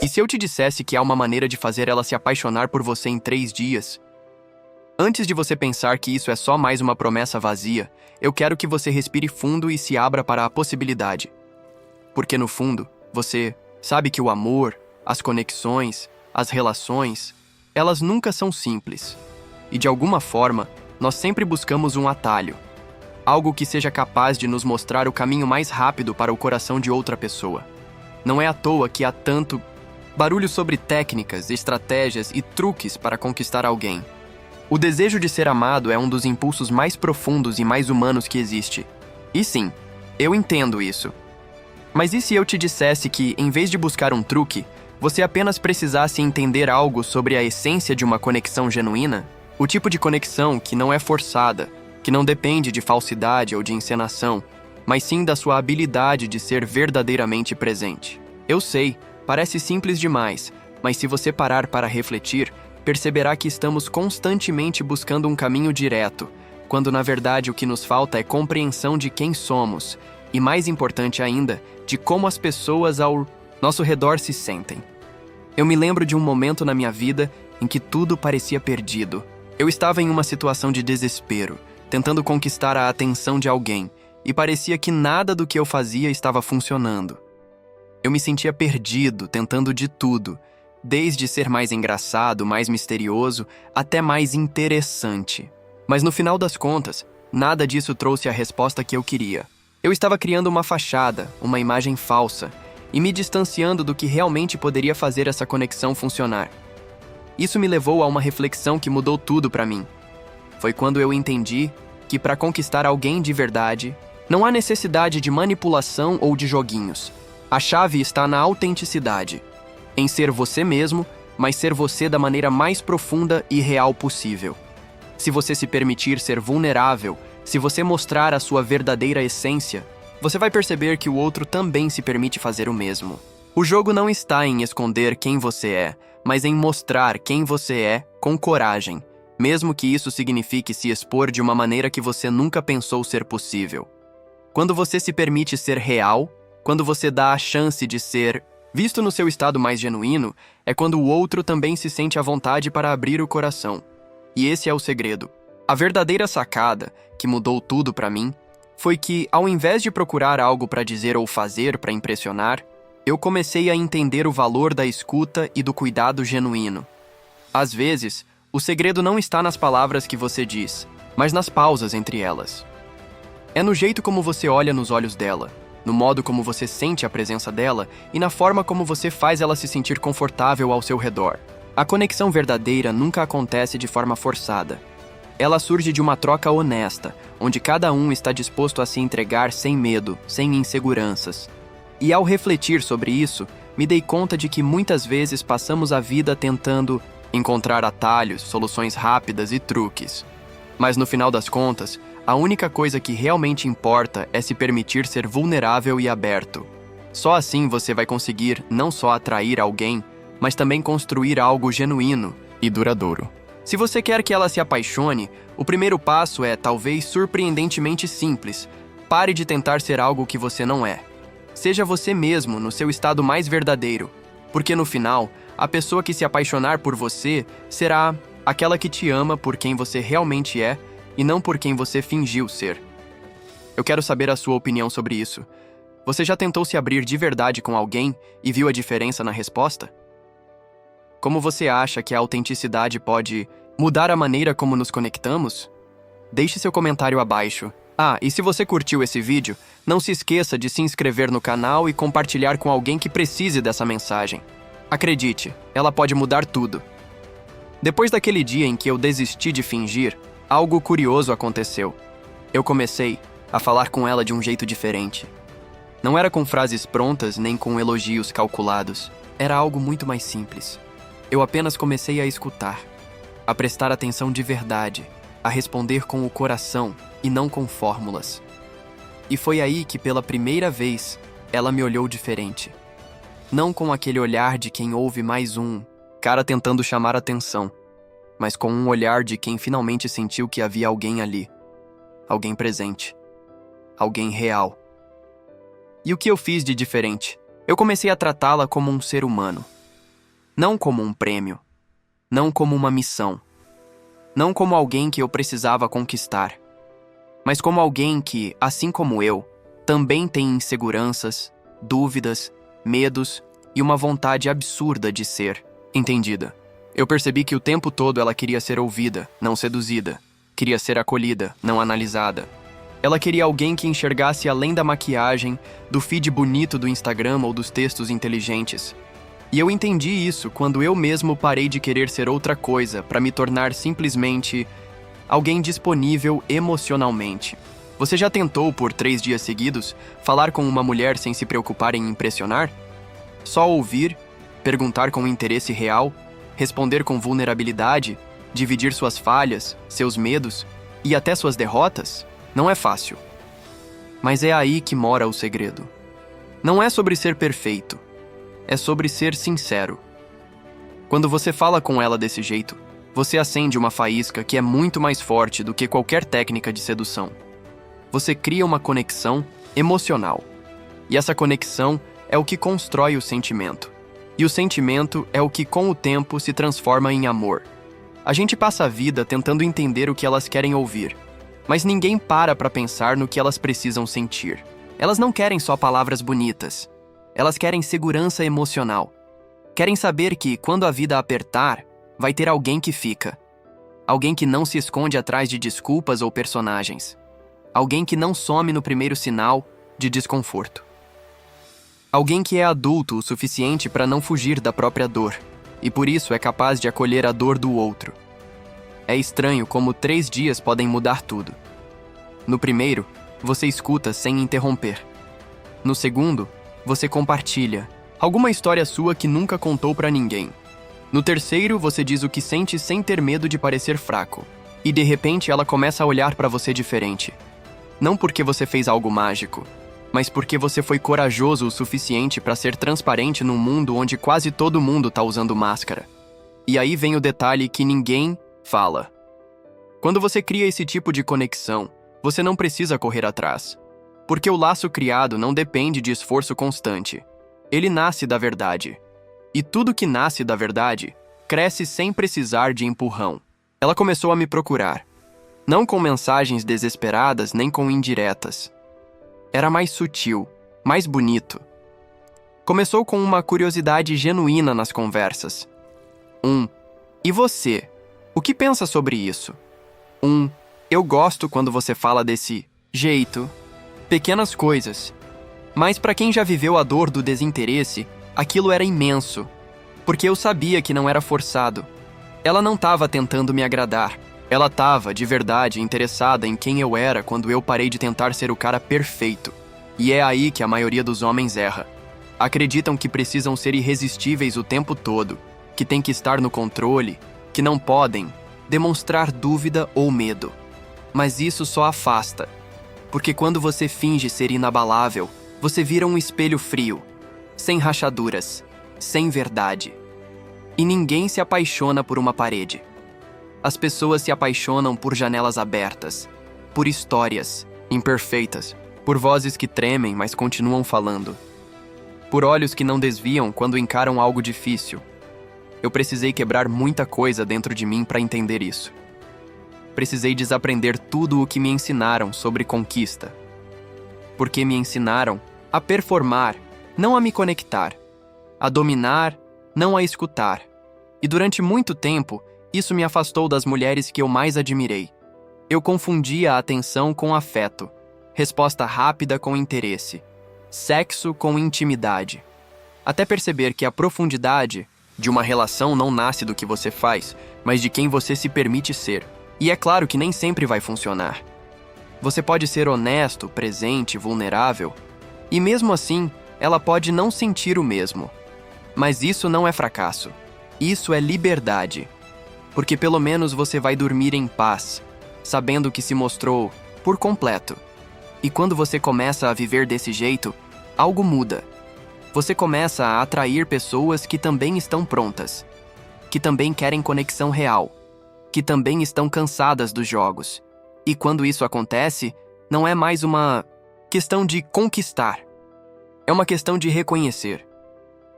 E se eu te dissesse que há uma maneira de fazer ela se apaixonar por você em 3 dias? Antes de você pensar que isso é só mais uma promessa vazia, eu quero que você respire fundo e se abra para a possibilidade. Porque no fundo, você sabe que o amor, as conexões, as relações, elas nunca são simples. E de alguma forma, nós sempre buscamos um atalho. Algo que seja capaz de nos mostrar o caminho mais rápido para o coração de outra pessoa. Não é à toa que há tanto barulho sobre técnicas, estratégias e truques para conquistar alguém. O desejo de ser amado é um dos impulsos mais profundos e mais humanos que existe. E sim, eu entendo isso. Mas e se eu te dissesse que, em vez de buscar um truque, você apenas precisasse entender algo sobre a essência de uma conexão genuína? O tipo de conexão que não é forçada, que não depende de falsidade ou de encenação, mas sim da sua habilidade de ser verdadeiramente presente. Eu sei, parece simples demais, mas se você parar para refletir, perceberá que estamos constantemente buscando um caminho direto, quando na verdade o que nos falta é compreensão de quem somos, e mais importante ainda, de como as pessoas ao nosso redor se sentem. Eu me lembro de um momento na minha vida em que tudo parecia perdido. Eu estava em uma situação de desespero, tentando conquistar a atenção de alguém, e parecia que nada do que eu fazia estava funcionando. Eu me sentia perdido, tentando de tudo, desde ser mais engraçado, mais misterioso, até mais interessante. Mas no final das contas, nada disso trouxe a resposta que eu queria. Eu estava criando uma fachada, uma imagem falsa, e me distanciando do que realmente poderia fazer essa conexão funcionar. Isso me levou a uma reflexão que mudou tudo para mim. Foi quando eu entendi que para conquistar alguém de verdade, não há necessidade de manipulação ou de joguinhos. A chave está na autenticidade, em ser você mesmo, mas ser você da maneira mais profunda e real possível. Se você se permitir ser vulnerável, se você mostrar a sua verdadeira essência, você vai perceber que o outro também se permite fazer o mesmo. O jogo não está em esconder quem você é, mas em mostrar quem você é com coragem, mesmo que isso signifique se expor de uma maneira que você nunca pensou ser possível. Quando você se permite ser real, quando você dá a chance de ser visto no seu estado mais genuíno, é quando o outro também se sente à vontade para abrir o coração. E esse é o segredo. A verdadeira sacada, que mudou tudo para mim, foi que, ao invés de procurar algo para dizer ou fazer para impressionar, eu comecei a entender o valor da escuta e do cuidado genuíno. Às vezes, o segredo não está nas palavras que você diz, mas nas pausas entre elas. É no jeito como você olha nos olhos dela, no modo como você sente a presença dela e na forma como você faz ela se sentir confortável ao seu redor. A conexão verdadeira nunca acontece de forma forçada. Ela surge de uma troca honesta, onde cada um está disposto a se entregar sem medo, sem inseguranças. E ao refletir sobre isso, me dei conta de que muitas vezes passamos a vida tentando encontrar atalhos, soluções rápidas e truques. Mas no final das contas, a única coisa que realmente importa é se permitir ser vulnerável e aberto. Só assim você vai conseguir não só atrair alguém, mas também construir algo genuíno e duradouro. Se você quer que ela se apaixone, o primeiro passo é talvez surpreendentemente simples. Pare de tentar ser algo que você não é. Seja você mesmo no seu estado mais verdadeiro, porque no final, a pessoa que se apaixonar por você será aquela que te ama por quem você realmente é e não por quem você fingiu ser. Eu quero saber a sua opinião sobre isso. Você já tentou se abrir de verdade com alguém e viu a diferença na resposta? Como você acha que a autenticidade pode mudar a maneira como nos conectamos? Deixe seu comentário abaixo. E se você curtiu esse vídeo, não se esqueça de se inscrever no canal e compartilhar com alguém que precise dessa mensagem. Acredite, ela pode mudar tudo. Depois daquele dia em que eu desisti de fingir, algo curioso aconteceu. Eu comecei a falar com ela de um jeito diferente. Não era com frases prontas nem com elogios calculados. Era algo muito mais simples. Eu apenas comecei a escutar, a prestar atenção de verdade, a responder com o coração e não com fórmulas. E foi aí que, pela primeira vez, ela me olhou diferente. Não com aquele olhar de quem ouve mais um cara tentando chamar atenção, mas com um olhar de quem finalmente sentiu que havia alguém ali. Alguém presente. Alguém real. E o que eu fiz de diferente? Eu comecei a tratá-la como um ser humano. Não como um prêmio, não como uma missão, não como alguém que eu precisava conquistar, mas como alguém que, assim como eu, também tem inseguranças, dúvidas, medos e uma vontade absurda de ser entendida. Eu percebi que o tempo todo ela queria ser ouvida, não seduzida. Queria ser acolhida, não analisada. Ela queria alguém que enxergasse além da maquiagem, do feed bonito do Instagram ou dos textos inteligentes. E eu entendi isso quando eu mesmo parei de querer ser outra coisa para me tornar simplesmente alguém disponível emocionalmente. Você já tentou, por 3 dias seguidos, falar com uma mulher sem se preocupar em impressionar? Só ouvir, perguntar com interesse real, responder com vulnerabilidade, dividir suas falhas, seus medos e até suas derrotas? Não é fácil. Mas é aí que mora o segredo. Não é sobre ser perfeito, é sobre ser sincero. Quando você fala com ela desse jeito, você acende uma faísca que é muito mais forte do que qualquer técnica de sedução. Você cria uma conexão emocional. E essa conexão é o que constrói o sentimento. E o sentimento é o que, com o tempo, se transforma em amor. A gente passa a vida tentando entender o que elas querem ouvir, mas ninguém para pensar no que elas precisam sentir. Elas não querem só palavras bonitas. Elas querem segurança emocional. Querem saber que, quando a vida apertar, vai ter alguém que fica. Alguém que não se esconde atrás de desculpas ou personagens. Alguém que não some no primeiro sinal de desconforto. Alguém que é adulto o suficiente para não fugir da própria dor, e por isso é capaz de acolher a dor do outro. É estranho como 3 dias podem mudar tudo. No primeiro, você escuta sem interromper. No segundo, você compartilha alguma história sua que nunca contou para ninguém. No terceiro, você diz o que sente sem ter medo de parecer fraco. E de repente ela começa a olhar para você diferente. Não porque você fez algo mágico, mas porque você foi corajoso o suficiente para ser transparente num mundo onde quase todo mundo tá usando máscara. E aí vem o detalhe que ninguém fala. Quando você cria esse tipo de conexão, você não precisa correr atrás. Porque o laço criado não depende de esforço constante. Ele nasce da verdade. E tudo que nasce da verdade, cresce sem precisar de empurrão. Ela começou a me procurar. Não com mensagens desesperadas nem com indiretas. Era mais sutil, mais bonito. Começou com uma curiosidade genuína nas conversas. E você? O que pensa sobre isso? Eu gosto quando você fala desse jeito. Pequenas coisas. Mas para quem já viveu a dor do desinteresse, aquilo era imenso. Porque eu sabia que não era forçado. Ela não estava tentando me agradar. Ela estava, de verdade, interessada em quem eu era quando eu parei de tentar ser o cara perfeito. E é aí que a maioria dos homens erra. Acreditam que precisam ser irresistíveis o tempo todo, que têm que estar no controle, que não podem demonstrar dúvida ou medo. Mas isso só afasta. Porque quando você finge ser inabalável, você vira um espelho frio, sem rachaduras, sem verdade. E ninguém se apaixona por uma parede. As pessoas se apaixonam por janelas abertas, por histórias imperfeitas, por vozes que tremem, mas continuam falando, por olhos que não desviam quando encaram algo difícil. Eu precisei quebrar muita coisa dentro de mim para entender isso. Precisei desaprender tudo o que me ensinaram sobre conquista. Porque me ensinaram a performar, não a me conectar, a dominar, não a escutar. E durante muito tempo, isso me afastou das mulheres que eu mais admirei. Eu confundia a atenção com afeto, resposta rápida com interesse, sexo com intimidade. Até perceber que a profundidade de uma relação não nasce do que você faz, mas de quem você se permite ser. E é claro que nem sempre vai funcionar. Você pode ser honesto, presente, vulnerável, e mesmo assim, ela pode não sentir o mesmo. Mas isso não é fracasso. Isso é liberdade. Porque pelo menos você vai dormir em paz, sabendo que se mostrou por completo. E quando você começa a viver desse jeito, algo muda. Você começa a atrair pessoas que também estão prontas, que também querem conexão real, que também estão cansadas dos jogos. E quando isso acontece, não é mais uma questão de conquistar. É uma questão de reconhecer.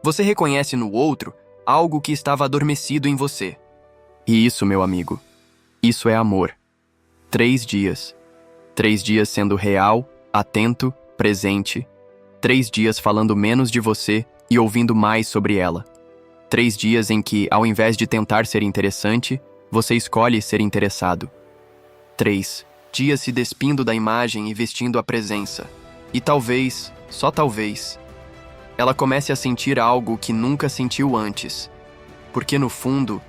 Você reconhece no outro algo que estava adormecido em você. E isso, meu amigo, isso é amor. 3 dias. 3 dias sendo real, atento, presente. 3 dias falando menos de você e ouvindo mais sobre ela. 3 dias em que, ao invés de tentar ser interessante, você escolhe ser interessado. 3 dias se despindo da imagem e vestindo a presença. E talvez, só talvez, ela comece a sentir algo que nunca sentiu antes. Porque no fundo,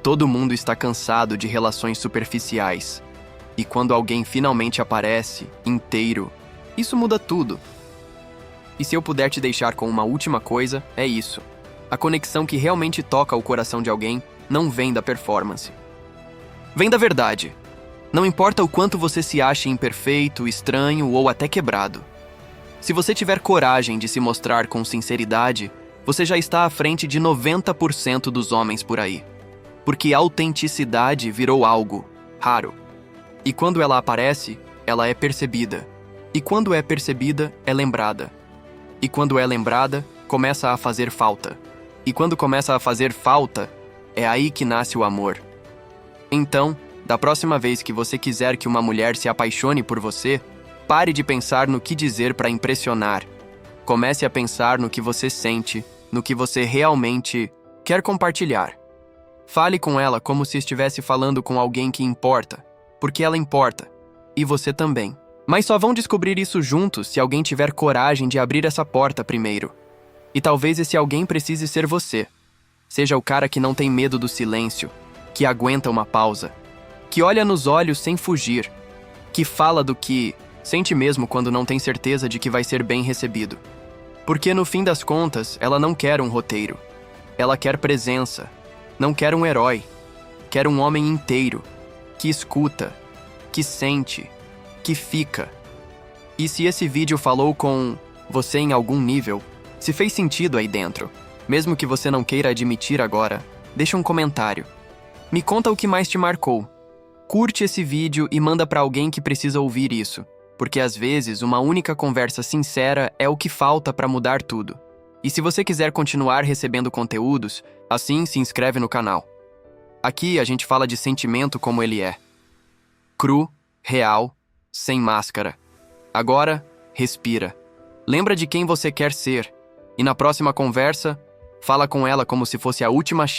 todo mundo está cansado de relações superficiais. E quando alguém finalmente aparece, inteiro, isso muda tudo. E se eu puder te deixar com uma última coisa, é isso. A conexão que realmente toca o coração de alguém não vem da performance. Vem da verdade. Não importa o quanto você se ache imperfeito, estranho ou até quebrado. Se você tiver coragem de se mostrar com sinceridade, você já está à frente de 90% dos homens por aí. Porque a autenticidade virou algo raro. E quando ela aparece, ela é percebida. E quando é percebida, é lembrada. E quando é lembrada, começa a fazer falta. E quando começa a fazer falta, é aí que nasce o amor. Então, da próxima vez que você quiser que uma mulher se apaixone por você, pare de pensar no que dizer para impressionar. Comece a pensar no que você sente, no que você realmente quer compartilhar. Fale com ela como se estivesse falando com alguém que importa, porque ela importa, e você também. Mas só vão descobrir isso juntos se alguém tiver coragem de abrir essa porta primeiro. E talvez esse alguém precise ser você. Seja o cara que não tem medo do silêncio, que aguenta uma pausa, que olha nos olhos sem fugir, que fala do que sente mesmo quando não tem certeza de que vai ser bem recebido. Porque no fim das contas, ela não quer um roteiro. Ela quer presença. Não quer um herói. Quer um homem inteiro, que escuta, que sente, que fica. E se esse vídeo falou com você em algum nível, se fez sentido aí dentro, mesmo que você não queira admitir agora, deixa um comentário. Me conta o que mais te marcou. Curte esse vídeo e manda para alguém que precisa ouvir isso, porque às vezes uma única conversa sincera é o que falta para mudar tudo. E se você quiser continuar recebendo conteúdos, assim se inscreve no canal. Aqui a gente fala de sentimento como ele é. Cru, real, sem máscara. Agora, respira. Lembra de quem você quer ser. E na próxima conversa, fala com ela como se fosse a última chance.